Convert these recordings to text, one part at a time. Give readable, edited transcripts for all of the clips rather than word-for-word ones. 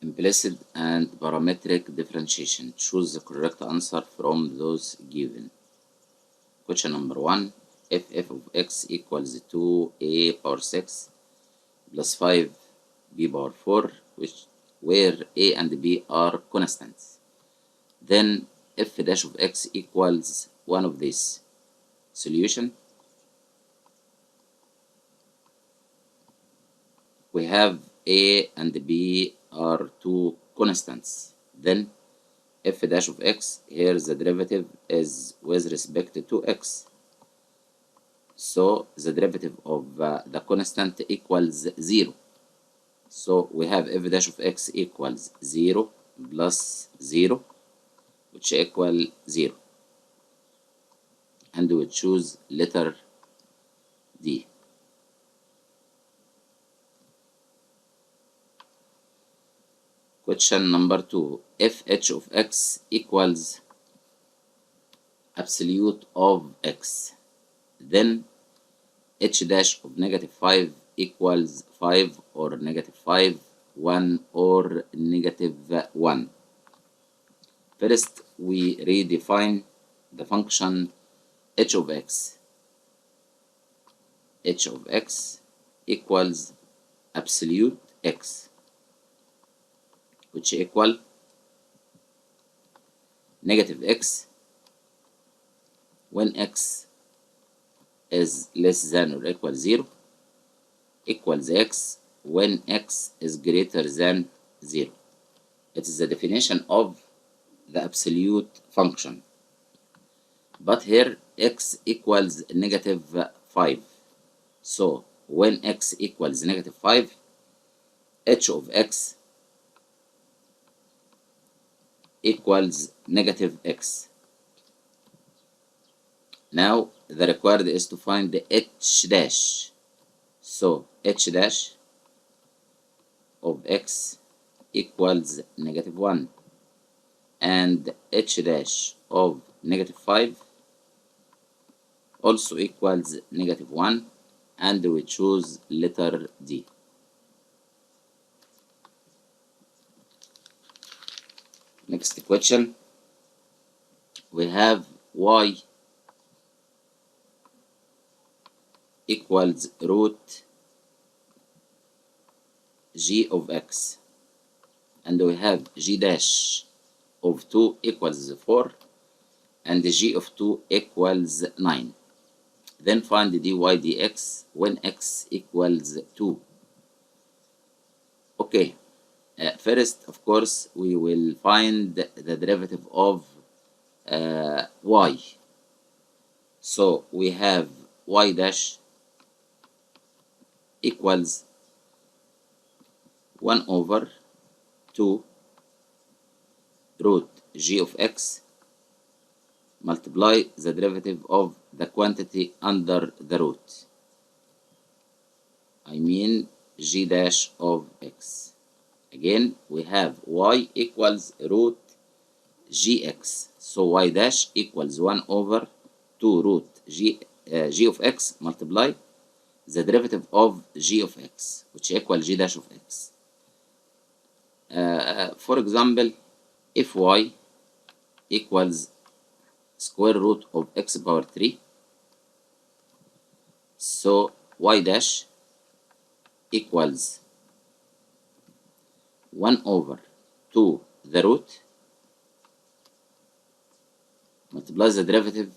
Implicit and parametric differentiation. Choose the correct answer from those given. Question number 1. If f of x equals 2a power 6 plus 5b power 4, where a and b are constants, then f dash of x equals one of these. Solution. We have a and b are two constants. Then f dash of x, here the derivative is with respect to x. So the derivative of the constant equals 0. So we have f dash of x equals 0 plus 0, which equal 0. And we choose letter D. Question number 2. If h of x equals absolute of x, then h dash of negative 5 equals 5 or negative 5, 1 or negative 1. First, we redefine the function h of x. H of x equals absolute x, which equal negative x when x is less than or equal 0, equals x when x is greater than 0. It is the definition of the absolute function. But here x equals negative 5. So when x equals negative 5, h of x equals negative x. Now the required is to find the h dash. So h dash of x equals negative 1, and h dash of negative 5 also equals negative 1, and we choose letter D. Next question, we have y equals root g of x, and we have g dash of 2 equals 4 and g of 2 equals 9. Then find dy dx when x equals 2. Okay, first of course we will find the derivative of y. So we have y dash equals 1 over 2 root g of x multiply the derivative of the quantity under the root. I mean g dash of x. Again, we have y equals root gx. So y dash equals 1 over 2 root g of x multiply the derivative of g of x, which equals g dash of x. For example, if y equals square root of x power 3, so y dash equals 1 over 2 the root multiply the derivative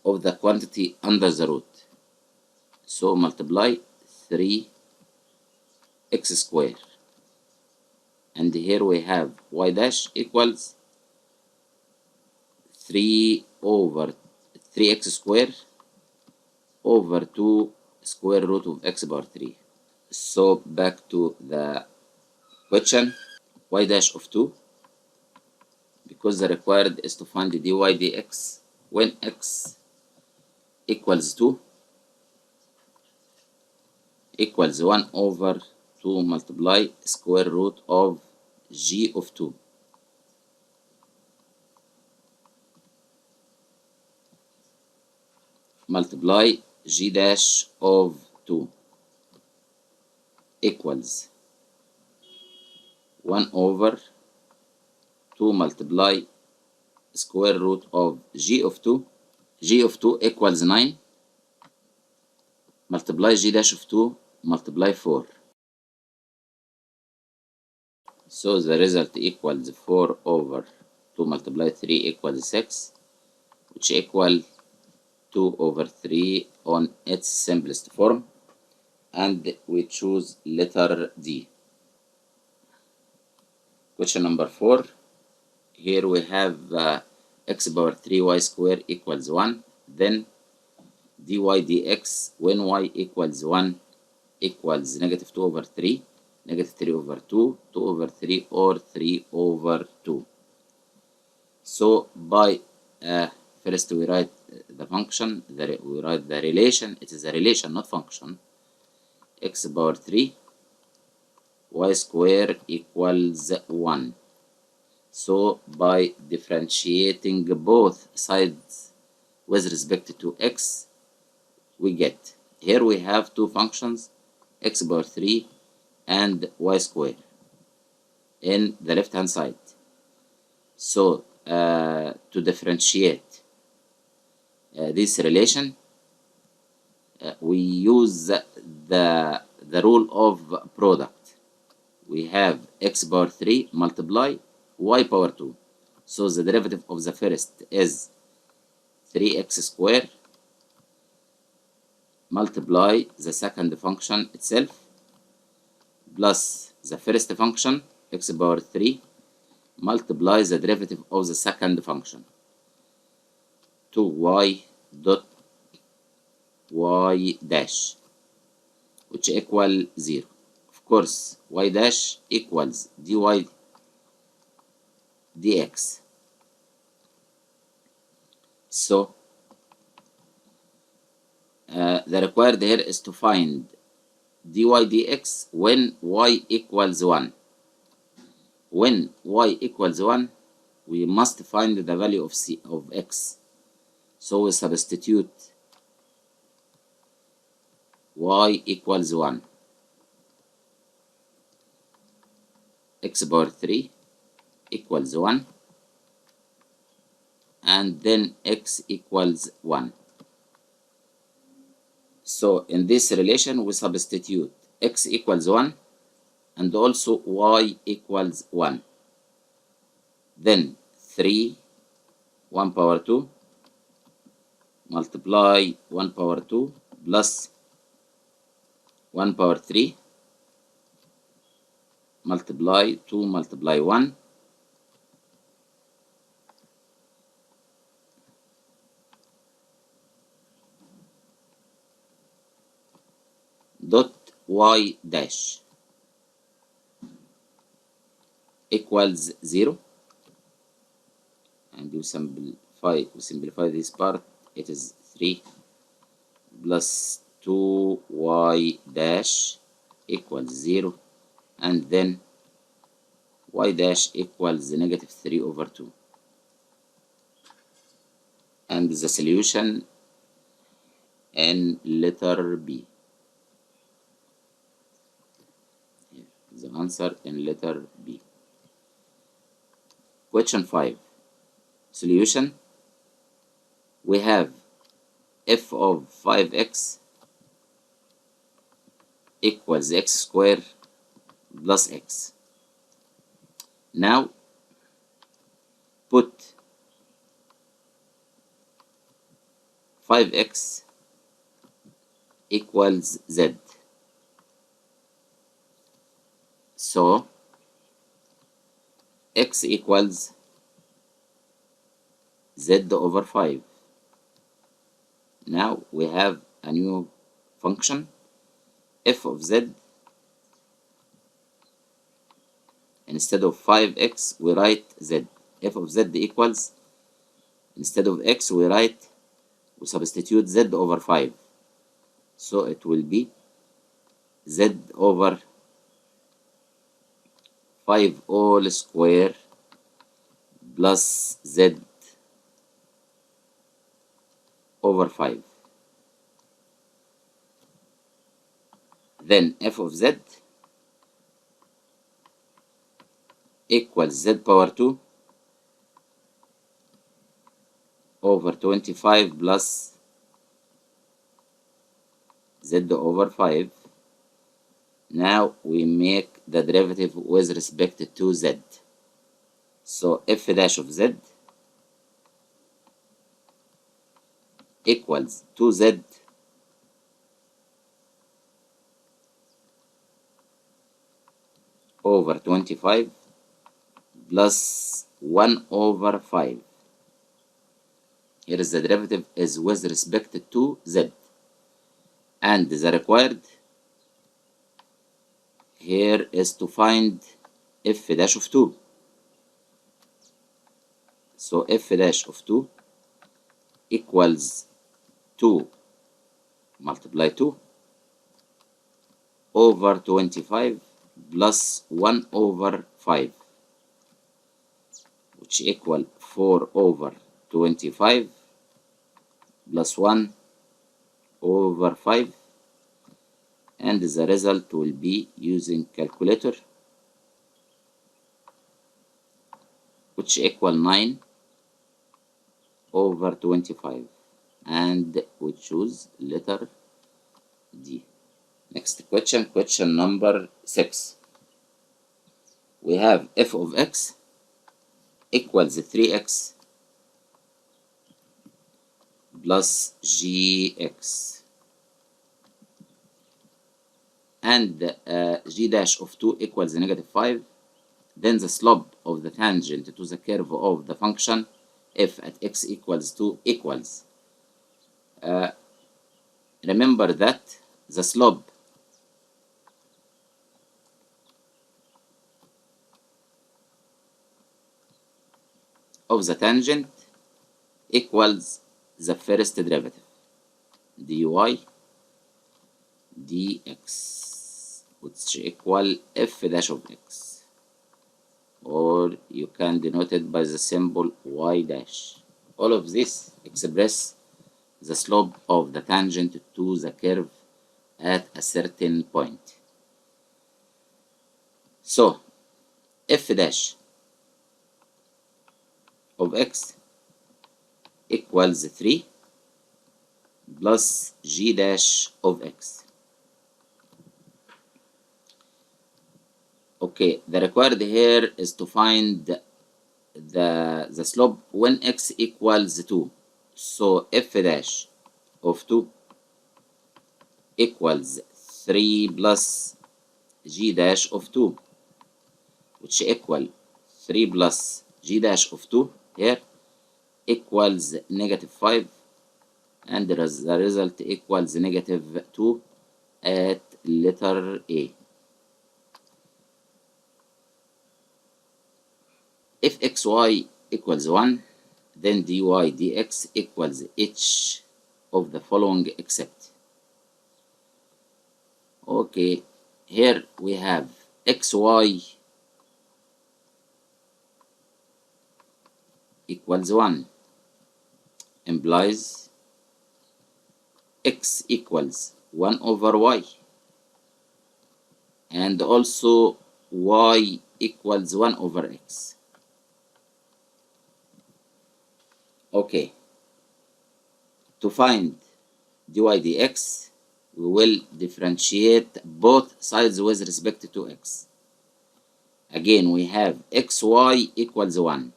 of the quantity under the root. So multiply 3x squared. And here we have y dash equals 3 over 3x squared over 2 square root of x power 3. So back to the question, y dash of 2, because the required is to find the dy dx when x equals 2 equals 1 over 2 multiply square root of g of 2. Multiply g dash of 2 equals 1 over 2 multiply square root of g of 2. G of 2 equals 9 multiply g dash of 2 multiply 4. So the result equals 4 over 2 multiply 3 equals 6, which equal 2 over 3 on its simplest form, and we choose letter D. Question number 4. Here we have x power 3y square equals 1. Then dy dx when y equals 1 equals negative 2 over 3, negative 3 over 2, 2 over 3, or 3 over 2. So by first we write the function, we write the relation. It is a relation, not function. X power 3 y square equals 1. So by differentiating both sides with respect to x, we get, here we have two functions, x power 3 and y square in the left hand side. So to differentiate this relation, we use the rule of product. We have x power 3 multiply y power 2. So the derivative of the first is 3x square multiply the second function itself plus the first function x power 3 multiply the derivative of the second function, 2y dot y dash, which equal 0. Of course, y dash equals dy dx. So the required here is to find dy dx when y equals 1. When y equals 1, we must find the value of x. So we substitute y equals 1. X power 3 equals 1. And then x equals 1. So in this relation, we substitute x equals 1 and also y equals 1. Then 3, 1 power 2, multiply 1 power 2 plus 1 power 3, multiply 2 multiply 1, dot y dash equals 0. And we simplify this part. It is 3 plus 2y dash equals 0, and then y dash equals negative 3 over 2. And the solution in letter B. Here, the answer in letter B. Question 5. Solution. We have f of 5x equals x squared plus x. Now put 5x equals z. So x equals z over 5. Now we have a new function, f of z. Instead of 5x, we write z. F of z equals, instead of x, we substitute z over 5. So it will be z over 5 all square plus z over 5. Then f of z equals z power 2 over 25 plus z over 5. Now we make the derivative with respect to z. So f dash of z equals 2z over 25 plus 1 over 5. Here is the derivative is with respect to z. And the required here is to find f dash of 2. So f dash of 2 equals 2 multiply 2 over 25 plus 1 over 5, which equal 4 over 25 plus 1 over 5, and the result will be using calculator, which equal 9 over 25, and we choose letter D. Next question, question number 6. We have f of x equals 3x plus gx, and g dash of 2 equals negative 5. Then the slope of the tangent to the curve of the function f at x equals 2 equals, remember that the slope of the tangent equals the first derivative dy dx, which equal f dash of x, or you can denote it by the symbol y dash. All of this express the slope of the tangent to the curve at a certain point. So f dash of x equals 3 plus g dash of x. Okay, the required here is to find the slope when x equals 2. So f dash of 2 equals 3 plus g dash of 2, which equal 3 plus g dash of 2 here equals negative 5, and the result equals negative 2 at letter A. If xy equals 1, then dy dx equals each of the following except. Okay, here we have xy equals 1, implies x equals 1 over y, and also y equals 1 over x. Okay, to find dy dx, we will differentiate both sides with respect to x. Again, we have xy equals 1.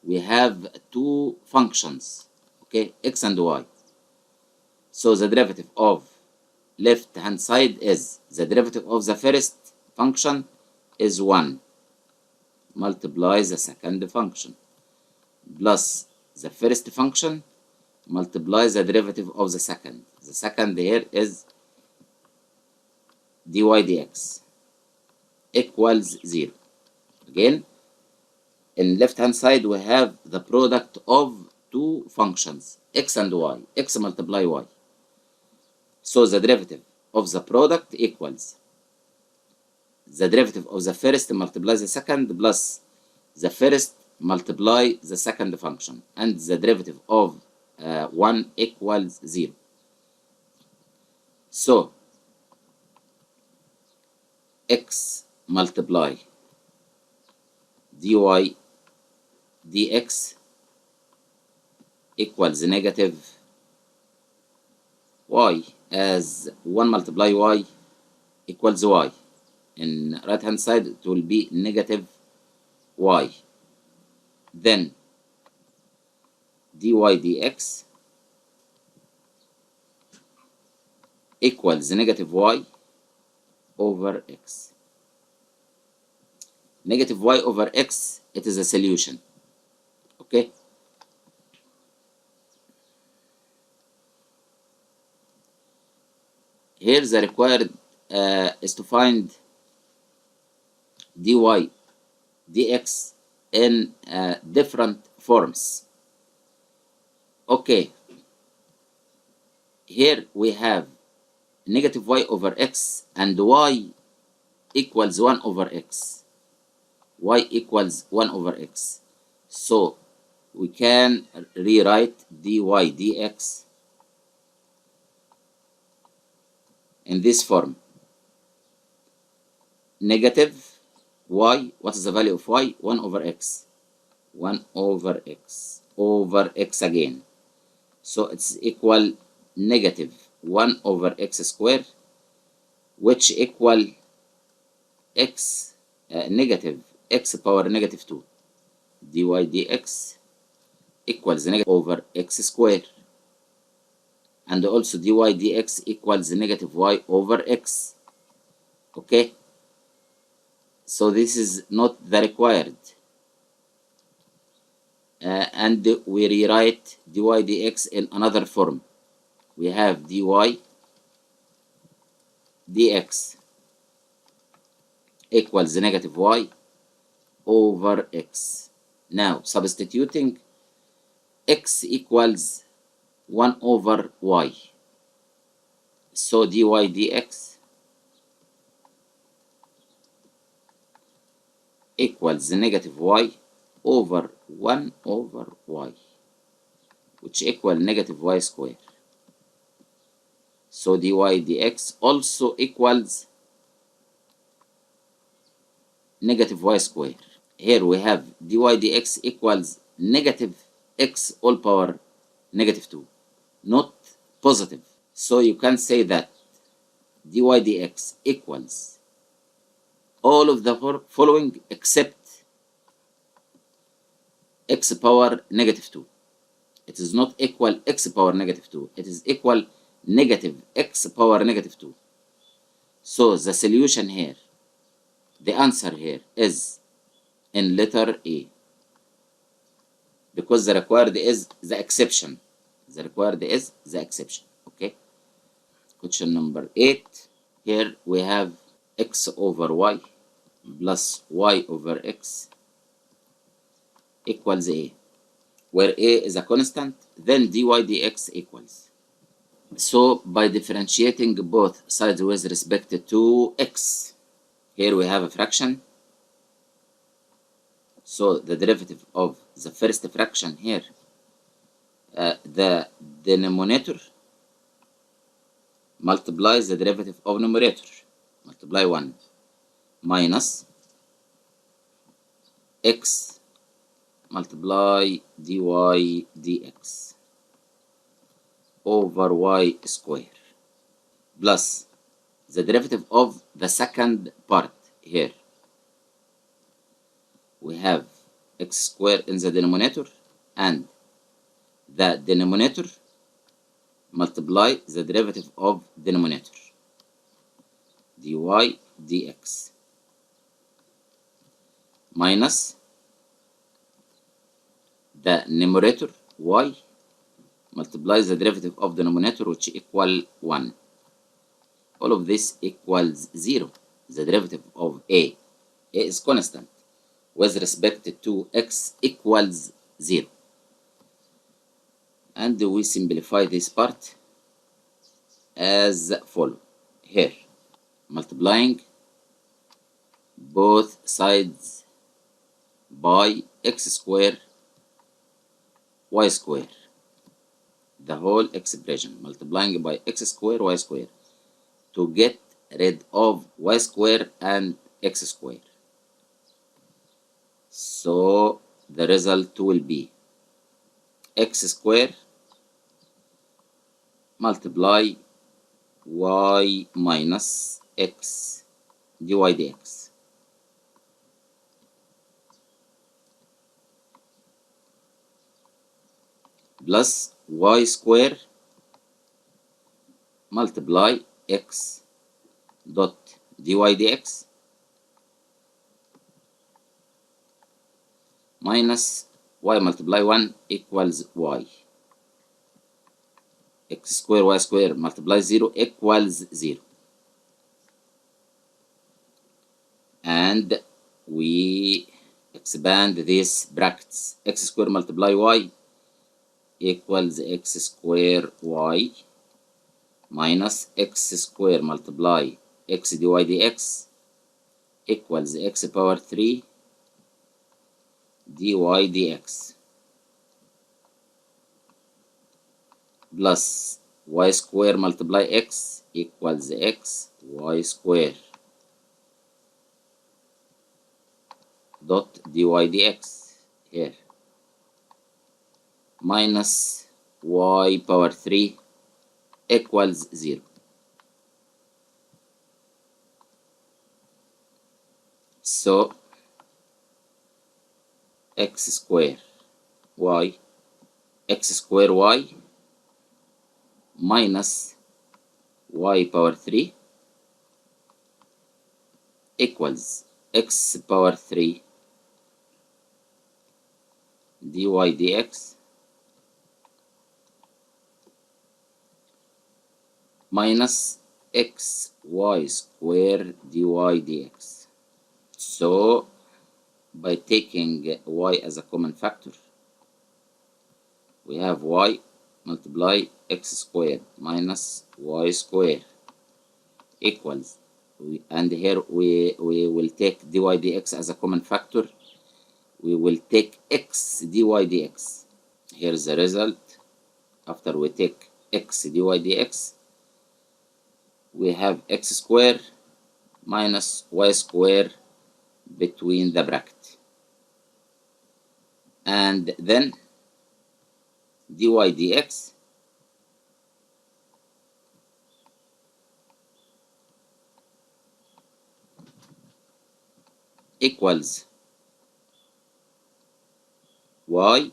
We have two functions, okay, x and y. So the derivative of left hand side is the derivative of the first function is 1 multiply the second function plus the first function multiply the derivative of the second. The second here is dy dx equals 0. Again, in left hand side we have the product of two functions x and y, x multiply y. So the derivative of the product equals the derivative of the first multiply the second plus the first multiply the second function, and the derivative of 1 equals 0. So x multiply dy dx equals negative y, as 1 multiply y equals y. In right hand side it will be negative y. Then dy dx equals negative y over x. Negative y over x, it is a solution. Okay. Here the required is to find dy dx in different forms. Okay. Here we have negative y over x and y equals 1 over x. Y equals 1 over x. So we can rewrite dy dx in this form. Negative y, what is the value of y? 1 over x. 1 over x over x again. So it's equal negative 1 over x squared, which equal x negative x power negative 2. dy dx equals negative over x squared, and also dy dx equals negative y over x. Okay, so this is not the required, and we rewrite dy dx in another form. We have dy dx equals negative y over x. Now substituting x equals 1 over y. So dy dx equals negative y over 1 over y, which equal negative y squared. So dy dx also equals negative y squared. Here we have dy dx equals negative x all power negative 2, not positive. So you can say that dy dx equals all of the following except x power negative 2. It is not equal x power negative 2. It is equal negative x power negative 2. So the solution here, the answer here is in letter A, because the required is the exception. The required is the exception. Okay. Question number 8. Here we have x over y plus y over x equals A, where A is a constant, then dy dx equals. So by differentiating both sides with respect to x, here we have a fraction. So the derivative of the first fraction here, the denominator multiplies the derivative of numerator, multiply 1, minus x multiply dy dx over y square, plus the derivative of the second part here. We have x squared in the denominator, and the denominator multiply the derivative of denominator, dy dx, minus the numerator y multiplies the derivative of denominator, which equal 1. All of this equals 0. The derivative of a is constant with respect to x equals 0. And we simplify this part as follow. Here, multiplying both sides by x squared y square, the whole expression, multiplying by x squared y square, to get rid of y square and x square. So the result will be x square multiply y minus x dy dx plus y square multiply x dot dy dx minus y multiply 1 equals y. X square y square multiply 0 equals 0. And we expand these brackets. X square multiply y equals x square y minus x square multiply x dy dx equals x power 3 dy dx plus y square multiply x equals x y square dot dy dx here minus y power 3 equals 0. So x square y minus y power 3 equals x power 3 dy dx minus x y square dy dx. So by taking y as a common factor, we have y multiply x square minus y square equals, and here we will take dy dx as a common factor. We will take x dy dx. Here's the result. After we take x dy dx, we have x square minus y square between the bracket, and then dy dx equals y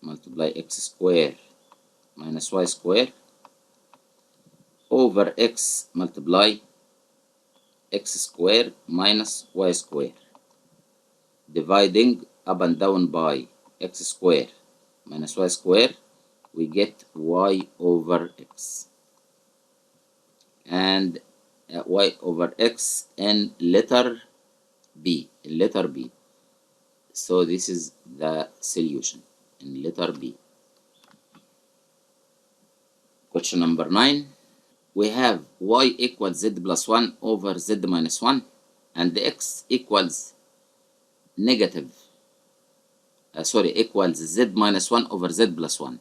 multiply x square minus y square over x multiply x square minus y square, dividing up and down by x square minus y square, we get y over x, and y over x in letter B. So this is the solution in letter B. Question number 9. We have y equals z plus 1 over z minus 1 and x equals negative equals z minus 1 over z plus 1.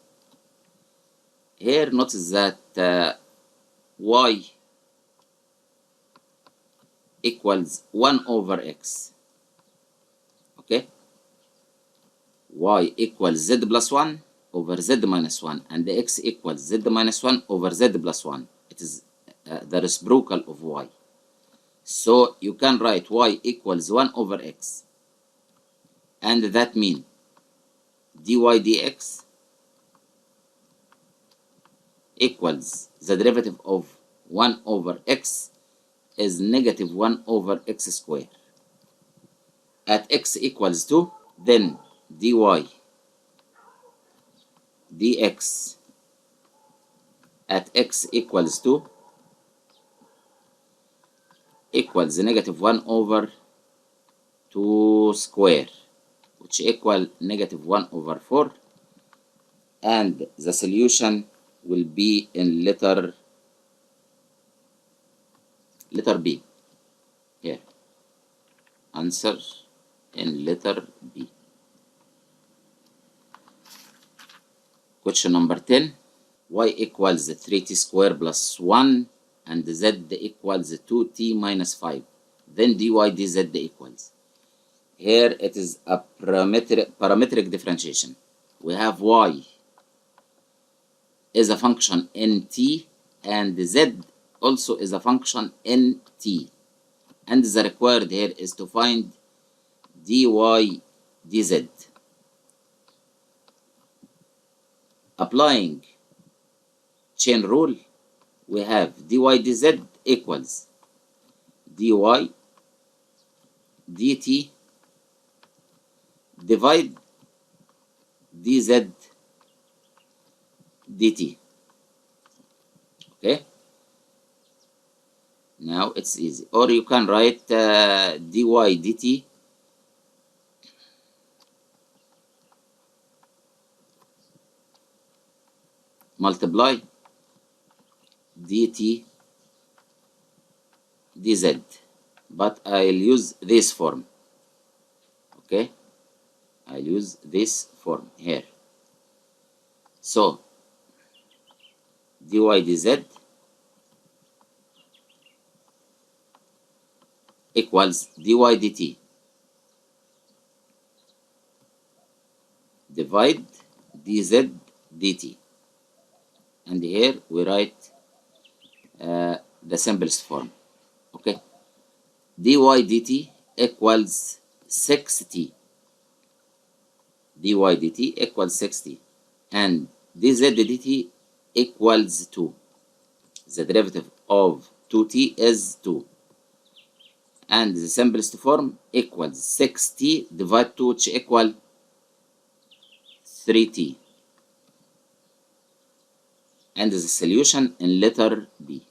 Here notice that y equals 1 over x. Okay, y equals z plus 1 over z minus 1 and the x equals z minus 1 over z plus 1. It is the reciprocal of y. So you can write y equals 1 over x, and that means dy dx equals the derivative of 1 over x is negative 1 over x square. At x equals 2, then dy dx at x equals 2 equals negative 1 over 2 square, which equal negative 1 over 4, and the solution will be in letter B. Here, answer in letter B. Question number 10. Y equals 3t square plus 1 and z equals 2t minus 5. Then dy dz equals. Here it is a parametric differentiation. We have y is a function in t, and z also is a function in t. And the required here is to find dy dz. Applying chain rule, we have dy dz equals dy dt divide dz dt. Okay, now it's easy. Or you can write dy dt multiply dt dz, but I'll use this form. Okay, I'll use this form here. So dy dz equals dy dt divide dz dt, and here we write the simplest form. Okay, dy dt equals 6t, dy dt equals 6t, and dz dt equals 2. The derivative of 2t is 2, and the simplest form equals 6t divided 2, which equal 3t, and the solution in letter B.